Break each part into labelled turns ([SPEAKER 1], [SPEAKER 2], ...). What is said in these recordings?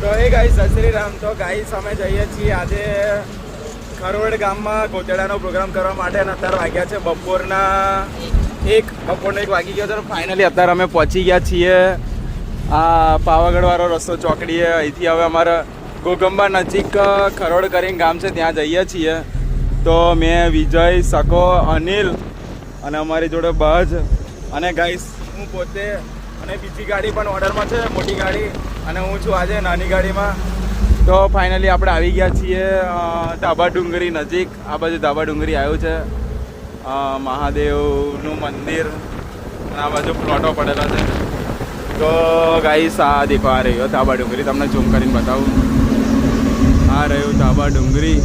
[SPEAKER 1] તો એ ગાઈસ જય શ્રી રામ. તો ગાઈસ અમે જઈએ છીએ આજે ખરોડ ગામમાં ગોતેડાનો પ્રોગ્રામ કરવા માટે અને અત્યારે વાગ્યા છે બપોરના 1 વાગી ગયો છે. ફાઇનલી અત્યારે અમે પહોંચી ગયા છીએ આ પાવાગઢવાળો રસ્તો ચોકડીએ. અહીંથી હવે અમારા ઘોઘંબા નજીક ખરોડ કરીને ગામ છે ત્યાં જઈએ છીએ. તો મેં વિજય, સકો, અનિલ અને અમારી જોડે બજ અને ગાઈસ હું પોતે અને બીજી ગાડી પણ ઓર્ડરમાં છે, મોટી ગાડી, અને હું છું આજે નાની ગાડીમાં. તો ફાઇનલી આપણે આવી ગયા છીએ ધાબા ડુંગરી નજીક. આ બાજુ ધાબા ડુંગરી આવ્યું છે, મહાદેવનું મંદિર, અને આ બાજુ પ્લોટો પડેલા છે. તો ગાઈસ આ દેખો, આ રહ્યો ધાબા ડુંગરી. તમને ઝૂમ કરીને બતાવું. આ રહ્યું ધાબા ડુંગરી.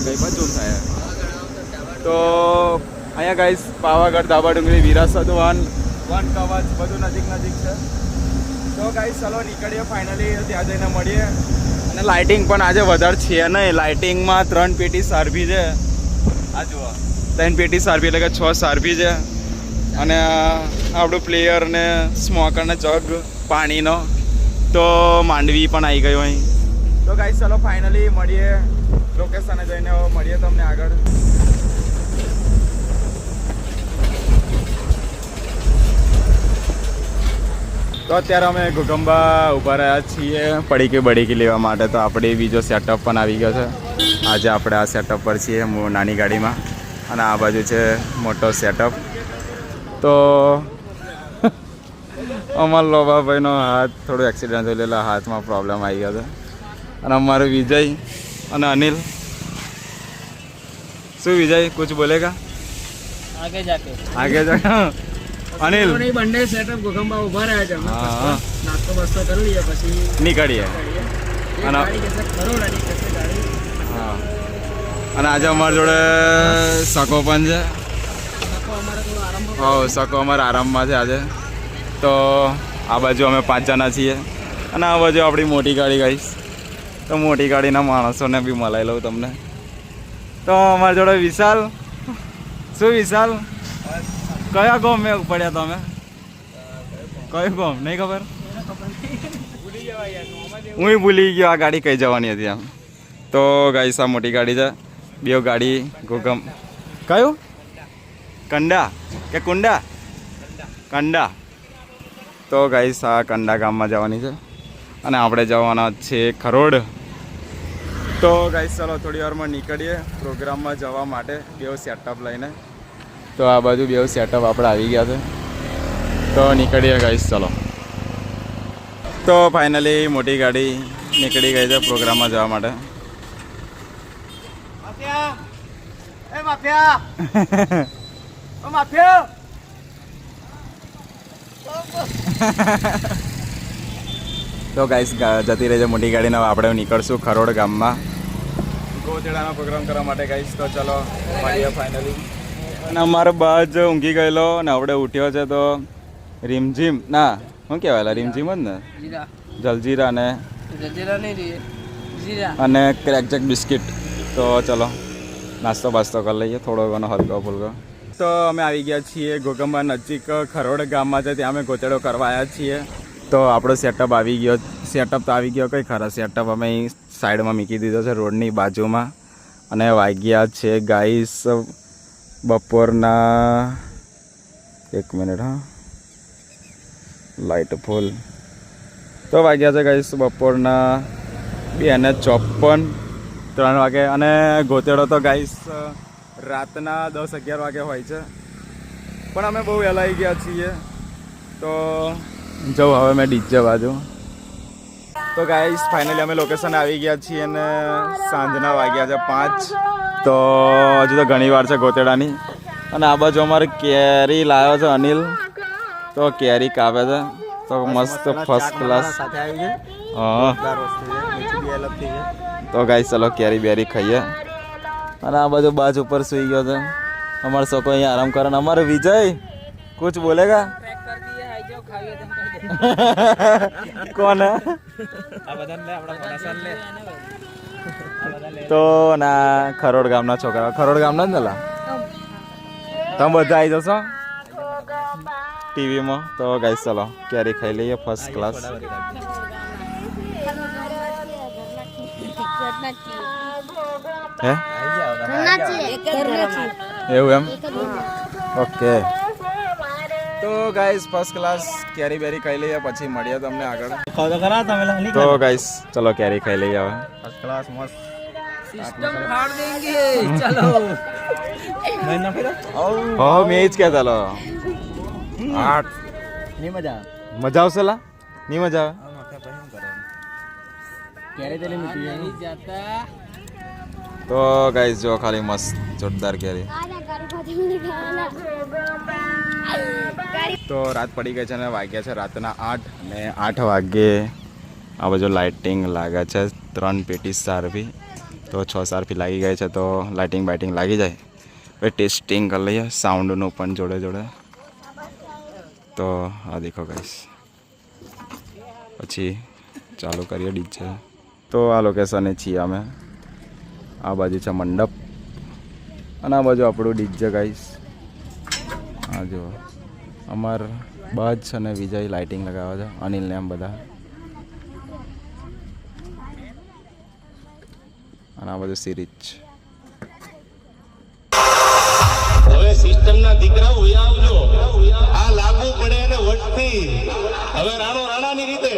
[SPEAKER 1] કઈ પણ ઝૂમ થાય. તો અહીંયા ગાઈસ પાવાગઢ ધાબા ડુંગરી વિરાસત વન કવચ બધું નજીક છે. તો ગાઈસ ચલો નીકળીએ ફાઇનલી, ત્યાં જઈને મળીએ. અને લાઇટિંગ પણ આજે વધારે છે નહીં. લાઇટિંગમાં 3 પેટી સારભી છે. આ જુઓ 3 પેટી સારભી એટલે કે 6 સારભી છે. અને આપણું પ્લેયર ને સ્મોકર ને જગ પાણીનો. તો માંડવી પણ આવી ગયો અહીં. તો ગાઈસ ચલો ફાઇનલી મળીએ, લોકેશને જઈને મળીએ તમને આગળ. તો અત્યારે અમે ઘોઘંબા ઊભા રહ્યા છીએ પડીકી લેવા માટે. તો આપણે બીજો સેટઅપ પણ આવી ગયો છે. આજે આપણે આ સેટઅપ પર છીએ નાની ગાડીમાં, અને આ બાજુ છે મોટો સેટઅપ. તો અમારા લોબાભાઈનો હાથ થોડું એક્સિડન્ટ થયેલા, હાથમાં પ્રોબ્લેમ આવી ગયો છે. અને અમારો વિજય અને અનિલ. શું વિજય કુછ બોલેગા? આગે જાકે અનિલ બંને સેટઅપ ઘોઘંબા ઉભા રહ્યા છે. નાસ્તો બસ્તો કરી લઈએ પછી નીકળીએ. અને આજે અમારી જોડે સકો પણ છે. સકો અમારા આરામમાં છે આજે. તો આ બાજુ અમે 5 જણા છીએ, અને આ બાજુ આપણી મોટી ગાડી ગાઈશ. તો મોટી ગાડીના માણસોને બી મલાઈ લઉં તમને. તો અમારી જોડે વિશાલ. શું વિશાલ, કયા ગામ મેં પડ્યા તમે? કયું ગામ નહીં ખબર? હું ભૂલી ગયો આ ગાડી કઈ જવાની હતી આમ. તો ગાઈસ આ મોટી ગાડી છે. બે ગાડી ઘોઘમ કયું કંડા કે કુંડા? કંડા. તો ગાઈસ આ કંડા ગામમાં જવાની છે, અને આપણે જવાના છે ખરોડ. તો ગાઈસ ચલો થોડી વારમાં નીકળીએ પ્રોગ્રામમાં જવા માટે બે સેટઅપ લઈને. તો આ બાજુ બે સેટઅપ આપણે આવી ગયા છે. તો નીકળીએ ગાઈસ ચલો. તો ફાઇનલી મોટી ગાડી નીકળી ગઈ છે પ્રોગ્રામમાં જવા માટે. તો ગાઈસ જતી રહી છે મોટી ગાડીને. હવે આપણે નીકળશું ખરોડ ગામમાં ગોતેડાનો પ્રોગ્રામ કરવા માટે ગાઈસ. તો ચલો મળીએ ફાઇનલી. અને અમારો બાજ ઊંઘી ગયેલો ને આપણે ઉઠ્યો છે. તો રીમઝીમ ના શું કહેવાય? રીમઝીમ જ ને, જલજીરા અને ક્રેકજેક બિસ્કિટ. તો ચલો નાસ્તો બાસ્તો કરી લઈએ થોડો ઘણો હલકો ફુલકો. તો અમે આવી ગયા છીએ ઘોઘંબા નજીક ખરોડ ગામમાં છે, ત્યાં અમે ગોતેડો કરવા આવ્યા છીએ. તો આપણો સેટઅપ આવી ગયો. સેટઅપ તો આવી ગયો, કઈ ખરા સેટઅપ અમે સાઈડમાં મૂકી દીધો છે રોડની બાજુમાં. અને વાગ્યા છે ગાઈસ બપોરના 1 મિનિટ, હા લાઇટ ફૂલ. તો વાગ્યા છે ગાઈસ બપોરના 2:54, 3 વાગે. અને ગોતેડો તો ગાઈસ રાતના 10-11 વાગે હોય છે, પણ અમે બહુ વહેલા આવી ગયા છીએ. તો જવું હવે મેં ડીજે બાજુ. તો ગાઈસ ફાઇનલી અમે લોકેશન આવી ગયા છીએ, અને સાંજના વાગ્યા છે 5. તો હજુ તો ઘણી વાર છે ગોતેડાની. અને આ બાજુ અમારે કેરી લાવ્યો છે અનિલ. તો કેરી કાપે છે. તો મસ્ત ફર્સ્ટ ક્લાસ. હા તો ગાઈસ ચલો કેરી બેરી ખાઈએ. અને આ બાજુ બાજ ઉપર સુઈ ગયો છે અમારો છોકરો, અહીંયા આરામ કરે. અમારે વિજય કુછ બોલેગા? કોણ? તો ના ખરોડ ગામના છોકરા, ખરોડ ગામના જ ને લા? તમે બધા આવી જશો ટીવીમાં. તો ગાઈસ ચલો કેરી ખાઈ લઈએ ફર્સ્ટ ક્લાસ. હે એવું એમ ઓકે તો ગાઈસ ફર્સ્ટ ક્લાસ કેરી બેરી ખાઈ લઈએ પછી મળીએ તમને આગળ તો ગાઈસ ચલો કેરી ખાઈ લઈએ હવે ફર્સ્ટ ક્લાસ મસ્ત સિસ્ટમ ફાડ દેંગે ચલો મેં જ કહેતા લો 8
[SPEAKER 2] નહીં મજા
[SPEAKER 1] મજા આવશે લા નહીં મજા આવે તો ગાઈસ જો ખાલી મસ્ત જોરદાર કેરી તો રાત પડી ગઈ છે અને વાગ્યા છે રાતના 8 અને 8 વાગ્યે આ બાજુ લાઇટિંગ લાગે છે 3 પેટી સારવી તો 6 સારવી લાગી ગઈ છે તો લાઇટિંગ બાઇટિંગ લાગી જાય પછી ટેસ્ટિંગ કરી લઈએ સાઉન્ડનું પણ જોડે જોડે તો આ દેખો ગાઈસ પછી ચાલુ કરીએ ડીજે તો આ લોકેશને છીએ અમે આ બાજુ છે મંડપ અને આ બાજુ આપણું ડીજે ગાઈસ આ જો અમાર બાજ અને વિજય લાઇટિંગ લગાવે છે અનિલ ને એમ બધા અને આ બધું સિરીજ
[SPEAKER 3] હવે સિસ્ટમના દીકરાઓ આવજો આ લાગુ પડે અને વટતી હવે રાણો રાણાની રીતે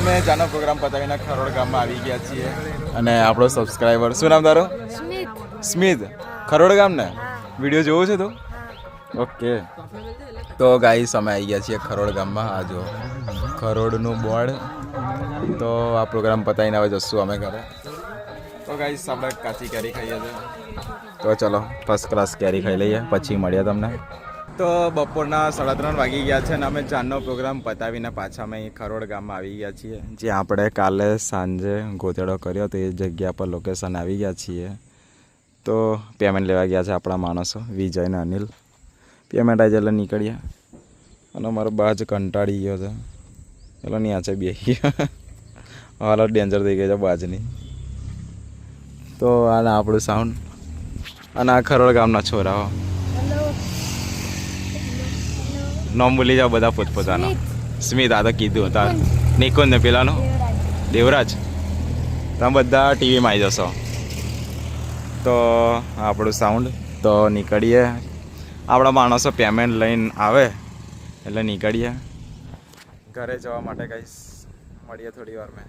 [SPEAKER 1] અમે જાનો પ્રોગ્રામ પતાવીને ખરોડ ગામમાં આવી ગયા છીએ અને આપણો સબસ્ક્રાઈબર શું નામ તારું? સ્મિત. ખરોડ ગામ ને વિડીયો જોવો છે તું? ઓકે. તો ગાઈસ અમે આવી ગયા છીએ ખરોડ ગામમાં. આ જો ખરોડનું બોર્ડ. તો આ પ્રોગ્રામ પતાવીને હવે જશું અમે ઘરે. તો ગાઈસ આપણે કાચી કેરી ખાઈએ છીએ. તો ચલો ફર્સ્ટ ક્લાસ કેરી ખાઈ લઈએ પછી મળીએ તમને. તો બપોરના 3:30 વાગી ગયા છે અને અમે જાનનો પ્રોગ્રામ પતાવીને પાછા અમે ખરોડ ગામમાં આવી ગયા છીએ. જ્યાં આપણે કાલે સાંજે ગોતેડો કર્યો તો એ જગ્યા પર લોકેશન આવી ગયા છીએ. તો પેમેન્ટ લેવા ગયા છે આપણા માણસો વિજય અને અનિલ. પેમેન્ટ આવી એટલે નીકળ્યા અને અમારો બાજ કંટાળી ગયો છે. પેલો નીચે બેસી ગયો. હાલત ડેન્જર થઈ ગઈ છે બાજની. તો આ આપણું સાઉન્ડ અને આ ખરોડ ગામના છોરાઓ. નોમ બોલી જાઓ બધા પોતપોતાનો. સ્મિત આ તો કીધું હતા. નિકુંજ ને પેલાનો દેવરાજ. તમે બધા ટીવીમાં આવી જશો. તો આપણું સાઉન્ડ. તો નીકળીએ. આપણા માણસો પેમેન્ટ લઈને આવે એટલે નીકળીએ ઘરે જવા માટે. ગાઈસ મળીએ થોડી વાર મેં.